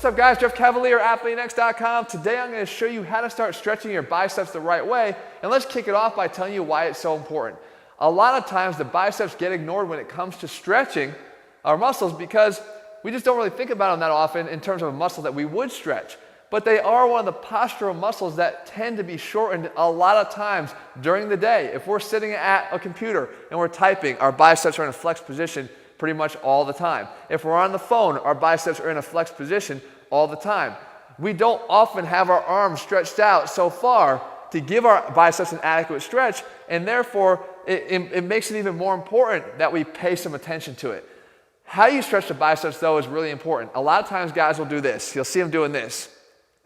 What's up guys, Jeff Cavalier, AthleteNext.com. Today I'm going to show you how to start stretching your biceps the right way, and let's kick it off by telling you why it's so important. A lot of times the biceps get ignored when it comes to stretching our muscles because we just don't really think about them that often in terms of a muscle that we would stretch. But they are one of the postural muscles that tend to be shortened a lot of times during the day. If we're sitting at a computer and we're typing, our biceps are in a flexed position pretty much all the time. If we're on the phone, our biceps are in a flexed position all the time. We don't often have our arms stretched out so far to give our biceps an adequate stretch, and therefore it makes it even more important that we pay some attention to it. How you stretch the biceps though is really important. A lot of times guys will do this. You'll see them doing this.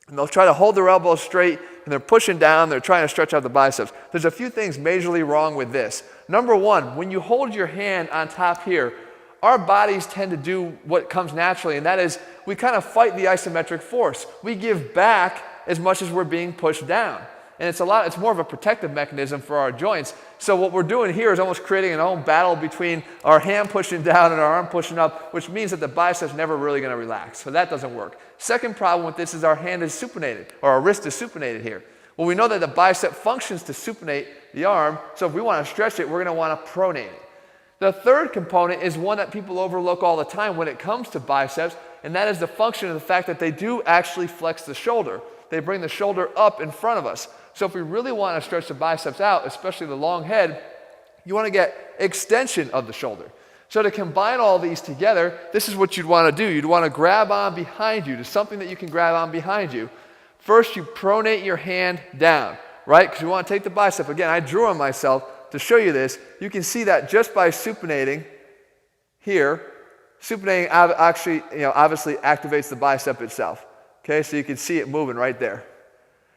And they'll try to hold their elbows straight and they're pushing down, they're trying to stretch out the biceps. There's a few things majorly wrong with this. Number one, when you hold your hand on top here, our bodies tend to do what comes naturally, and that is we kind of fight the isometric force. We give back as much as we're being pushed down. And it's more of a protective mechanism for our joints. So what we're doing here is almost creating an own battle between our hand pushing down and our arm pushing up, which means that the bicep's never really going to relax. So that doesn't work. Second problem with this is our hand is supinated, or our wrist is supinated here. Well, we know that the bicep functions to supinate the arm, so if we want to stretch it, we're going to want to pronate it. The third component is one that people overlook all the time when it comes to biceps, and that is the function of the fact that they do actually flex the shoulder. They bring the shoulder up in front of us. So if we really want to stretch the biceps out, especially the long head, you want to get extension of the shoulder. So to combine all these together, this is what you'd want to do. You'd want to grab on behind you to something that you can grab on behind you. First, you pronate your hand down, right? Because you want to take the bicep. Again, I drew on myself to show you this. You can see that just by supinating here, supinating actually, obviously activates the bicep itself. Okay, so you can see it moving right there.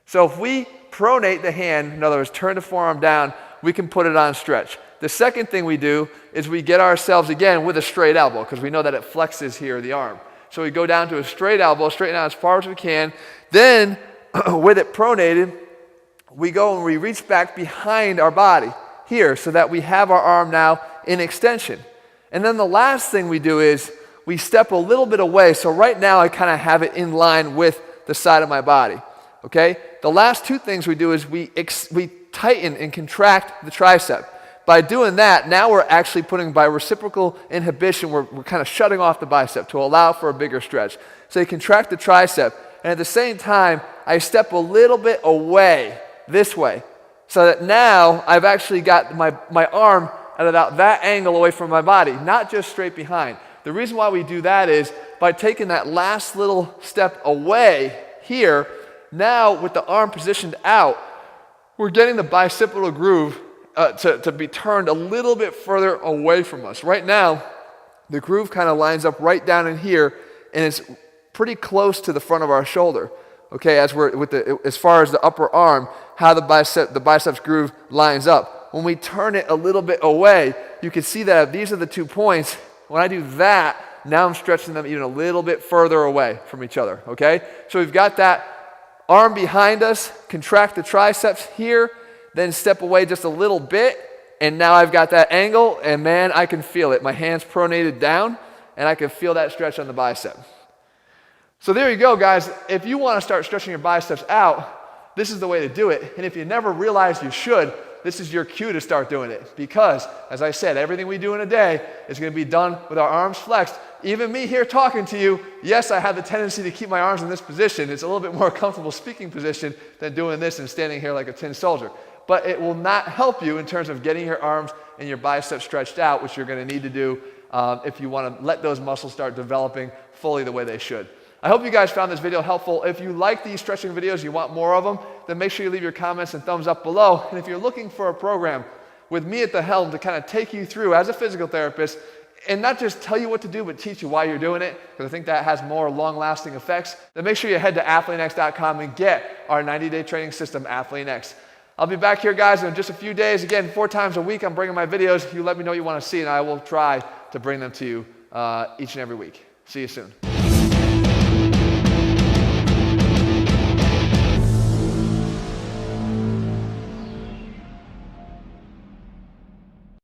So if we pronate the hand, in other words, turn the forearm down, we can put it on stretch. The second thing we do is we get ourselves, again, with a straight elbow, because we know that it flexes here, the arm. So we go down to a straight elbow, straighten out as far as we can. Then, with it pronated, we go and we reach back behind our body here so that we have our arm now in extension. And then the last thing we do is we step a little bit away. So right now I kind of have it in line with the side of my body. Okay? The last two things we do is we tighten and contract the tricep. By doing that, now we're actually putting, by reciprocal inhibition, we're kind of shutting off the bicep to allow for a bigger stretch. So you contract the tricep, and at the same time, I step a little bit away this way, so that now I've actually got my arm at about that angle away from my body, not just straight behind. The reason why we do that is by taking that last little step away here, now with the arm positioned out, we're getting the bicipital groove to be turned a little bit further away from us. Right now, the groove kind of lines up right down in here, and it's pretty close to the front of our shoulder. Okay, as far as the upper arm, how the biceps groove lines up. When we turn it a little bit away, you can see that these are the 2 points. When I do that, now I'm stretching them even a little bit further away from each other. Okay, so we've got that arm behind us, contract the triceps here, then step away just a little bit, and now I've got that angle, and man, I can feel it. My hand's pronated down, and I can feel that stretch on the bicep. So there you go, guys. If you want to start stretching your biceps out, this is the way to do it. And if you never realized you should, this is your cue to start doing it. Because, as I said, everything we do in a day is going to be done with our arms flexed. Even me here talking to you, yes, I have the tendency to keep my arms in this position. It's a little bit more comfortable speaking position than doing this and standing here like a tin soldier. But it will not help you in terms of getting your arms and your biceps stretched out, which you're going to need to do if you want to let those muscles start developing fully the way they should. I hope you guys found this video helpful. If you like these stretching videos, you want more of them, then make sure you leave your comments and thumbs up below. And if you're looking for a program with me at the helm to kind of take you through as a physical therapist, and not just tell you what to do, but teach you why you're doing it, because I think that has more long-lasting effects, then make sure you head to AthleteNext.com and get our 90-day training system, AthleteNext. I'll be back here, guys, in just a few days. Again, 4 times a week, I'm bringing my videos. You let me know what you want to see, and I will try to bring them to you each and every week. See you soon.